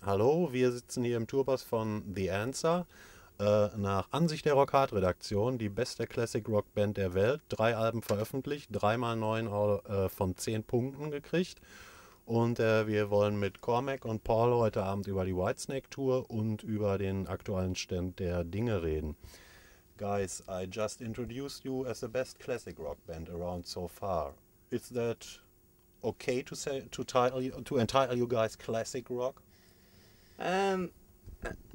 Hallo, wir sitzen hier im Tourbus von The Answer. Nach Ansicht der Rock-Hard-Redaktion die beste Classic-Rock-Band der Welt. 3 Alben veröffentlicht, dreimal 9 von 10 Punkten gekriegt. Und wir wollen mit Cormac und Paul heute Abend über die Whitesnake-Tour und über den aktuellen Stand der Dinge reden. Guys, I just introduced you as the best classic rock band around so far. Is that okay to say to entitle you guys classic rock? Um,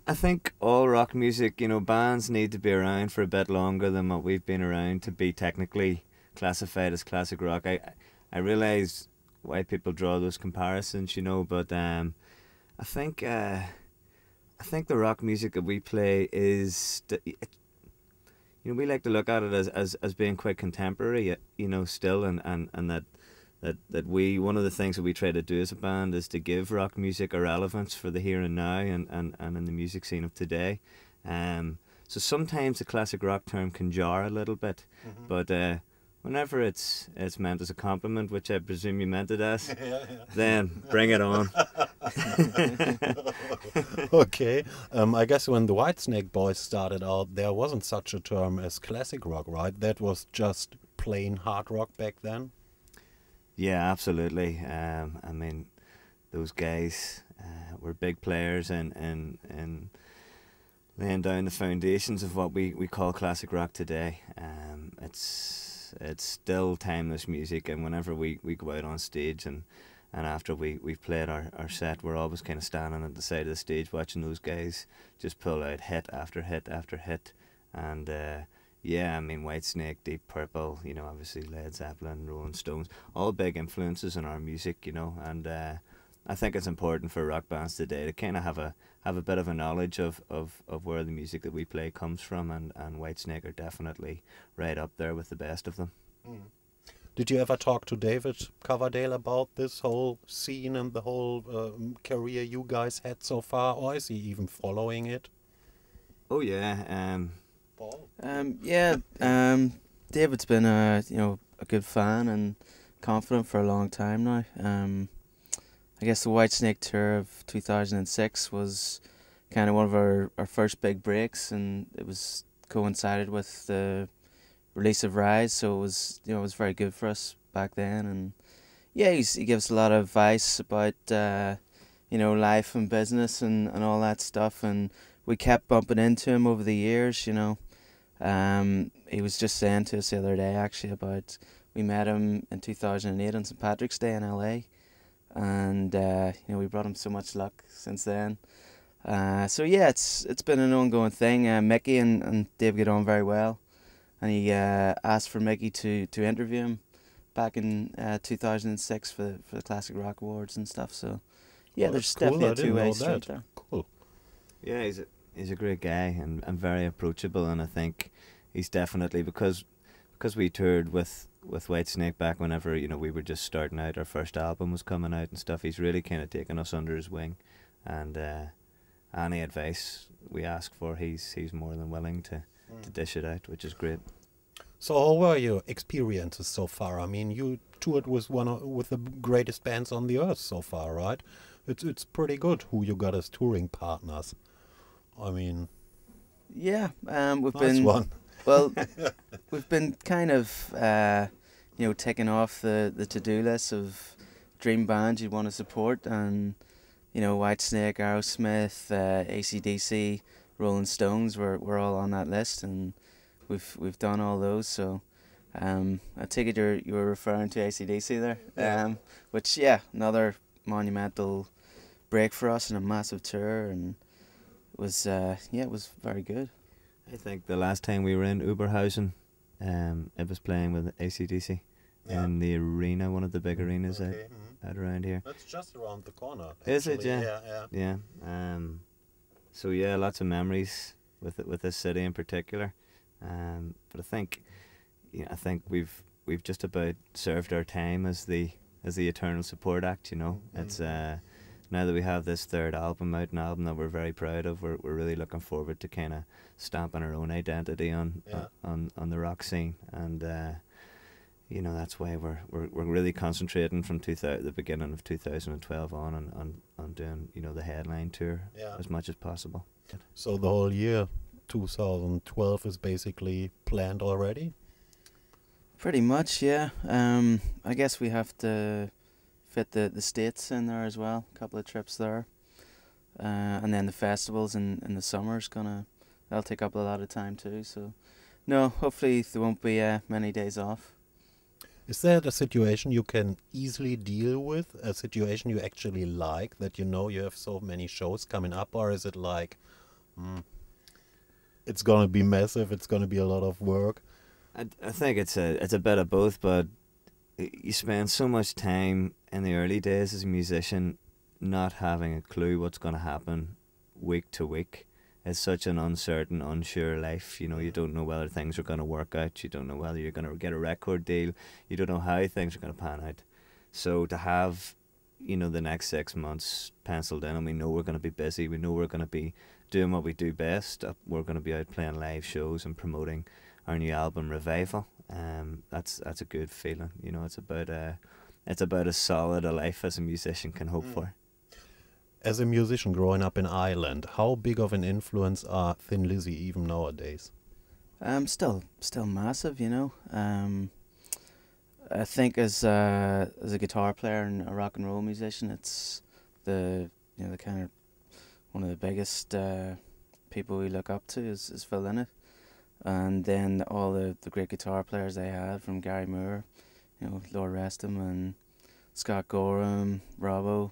I think all rock music, bands need to be around for a bit longer than what we've been around to be technically classified as classic rock. I realise why people draw those comparisons, but I think I think the rock music that we play is, we like to look at it as being quite contemporary, still, and that we, one of the things that we try to do as a band is to give rock music a relevance for the here and now and in the music scene of today. So sometimes the classic rock term can jar a little bit, but whenever it's meant as a compliment, which I presume you meant it as, then bring it on. Okay. I guess when the Whitesnake Boys started out, there wasn't such a term as classic rock, right? That was just plain hard rock back then. Yeah, absolutely. I mean, those guys were big players in laying down the foundations of what we call classic rock today. It's still timeless music, and whenever we go out on stage and after we've played our set, we're always kind of standing at the side of the stage watching those guys just pull out hit after hit after hit. And yeah, I mean, Whitesnake, Deep Purple, obviously Led Zeppelin, Rolling Stones, all big influences in our music, and I think it's important for rock bands today to kind of have a bit of a knowledge of where the music that we play comes from, and Whitesnake are definitely right up there with the best of them. Mm. Did you ever talk to David Coverdale about this whole scene and the whole career you guys had so far, or is he even following it? Oh yeah, Paul? Yeah, David's been a good fan and confident for a long time now. I guess the Whitesnake tour of 2006 was kind of one of our first big breaks, and it was coincided with the release of Rise, so it was very good for us back then. And yeah, he gives a lot of advice about life and business and all that stuff, and we kept bumping into him over the years. He was just saying to us the other day actually about, we met him in 2008 on St. Patrick's Day in LA, and we brought him so much luck since then. So yeah, it's been an ongoing thing. Mickey and Dave get on very well, and he asked for Mickey to interview him back in 2006 for the Classic Rock Awards and stuff. So yeah, there's cool. definitely a two-way street there. Cool. Yeah, he's a great guy and very approachable, and I think he's definitely, because we toured with Whitesnake back whenever we were just starting out, our first album was coming out and stuff. He's really kind of taken us under his wing, and any advice we ask for, he's more than willing to dish it out, which is great. So how were your experiences so far? I mean, you toured with with the greatest bands on the earth so far, right? It's pretty good who you got as touring partners. I mean, yeah, we've nice been one. well, we've been kind of ticking off the to-do list of dream bands you'd want to support, and Whitesnake, Aerosmith, AC/DC, Rolling Stones, we're all on that list, and we've done all those. So I take it you were referring to AC/DC there, which another monumental break for us and a massive tour, and it was very good. I think the last time we were in Oberhausen, it was playing with AC/DC in the arena, one of the big arenas out around here. That's just around the corner. Is it? Actually. Yeah. Yeah. Yeah. So yeah, lots of memories with this city in particular. But I think we've just about served our time as the eternal support act. It's now that we have this third album out, an album that we're very proud of, we're really looking forward to kind of stamping our own identity on the rock scene. And you know, that's why we're really concentrating from the beginning of 2012 on doing, you know, the headline tour as much as possible. So the whole year 2012 is basically planned already? Pretty much, yeah. I guess we have to fit the States in there as well. A couple of trips there. And then the festivals in the summer's that'll take up a lot of time too. So, no, hopefully there won't be many days off. Is that a situation you can easily deal with? A situation you actually like, that you know you have so many shows coming up? Or is it like, it's going to be massive, it's going to be a lot of work? I think it's a bit of both, but you spend so much time in the early days as a musician not having a clue what's going to happen week to week. It's such an uncertain, unsure life. You know, you don't know whether things are going to work out. You don't know whether you're going to get a record deal. You don't know how things are going to pan out. So to have, you know, the next 6 months penciled in, and we know we're going to be busy. We know we're going to be doing what we do best. We're going to be out playing live shows and promoting our new album Revival. That's a good feeling. You know, it's about as solid a life as a musician can hope for. As a musician growing up in Ireland, how big of an influence are Thin Lizzy even nowadays? Still massive, you know. I think as a guitar player and a rock and roll musician, it's the kind of one of the biggest people we look up to is Phil Lynott. And then all the great guitar players they had, from Gary Moore, you know, Lord rest him, and Scott Gorham, Robbo,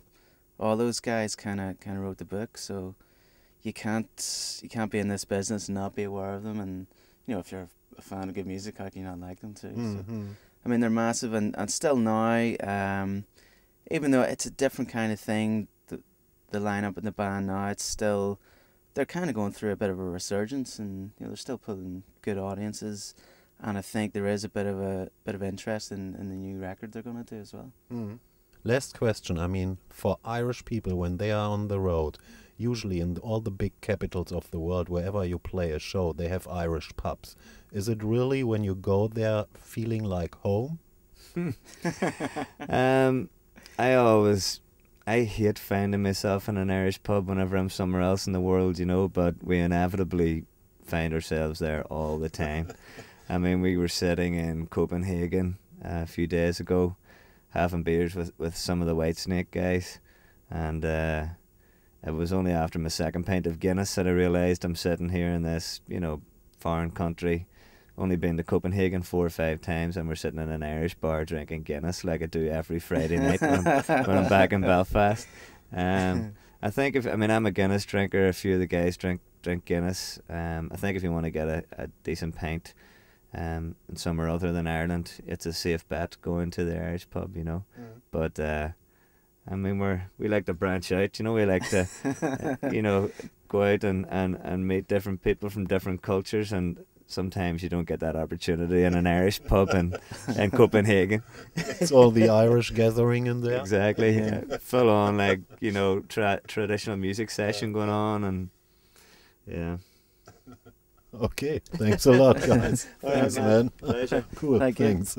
all those guys kind of wrote the book. So you can't be in this business and not be aware of them. And you know, if you're a fan of good music, how can you not like them too? So, I mean, they're massive, and still now, even though it's a different kind of thing, the lineup in the band now, it's still, they're kind of going through a bit of a resurgence, and you know, they're still pulling good audiences, and I think there is a bit of interest in the new record they're going to do as well. Last question. I mean, for Irish people, when they are on the road, usually in all the big capitals of the world, wherever you play a show, they have Irish pubs. Is it really, when you go there, feeling like home? I hate finding myself in an Irish pub whenever I'm somewhere else in the world, you know, but we inevitably find ourselves there all the time. I mean, we were sitting in Copenhagen a few days ago, having beers with some of the Whitesnake guys, and it was only after my second pint of Guinness that I realised I'm sitting here in this, you know, foreign country, only been to Copenhagen 4 or 5 times, and we're sitting in an Irish bar drinking Guinness like I do every Friday night when I'm back in Belfast. I think I'm a Guinness drinker. A few of the guys drink Guinness. I think if you want to get a decent pint in somewhere other than Ireland, it's a safe bet going to the Irish pub, you know. But I mean, we like to branch out, you know. We like to you know, go out and meet different people from different cultures, and sometimes you don't get that opportunity in an Irish pub in Copenhagen. It's all the Irish gathering in there. Exactly. Yeah. Full on, like, you know, traditional music session going on, and yeah. Okay, thanks a lot, guys. Thanks, man. Pleasure. Cool, Thank you. thanks.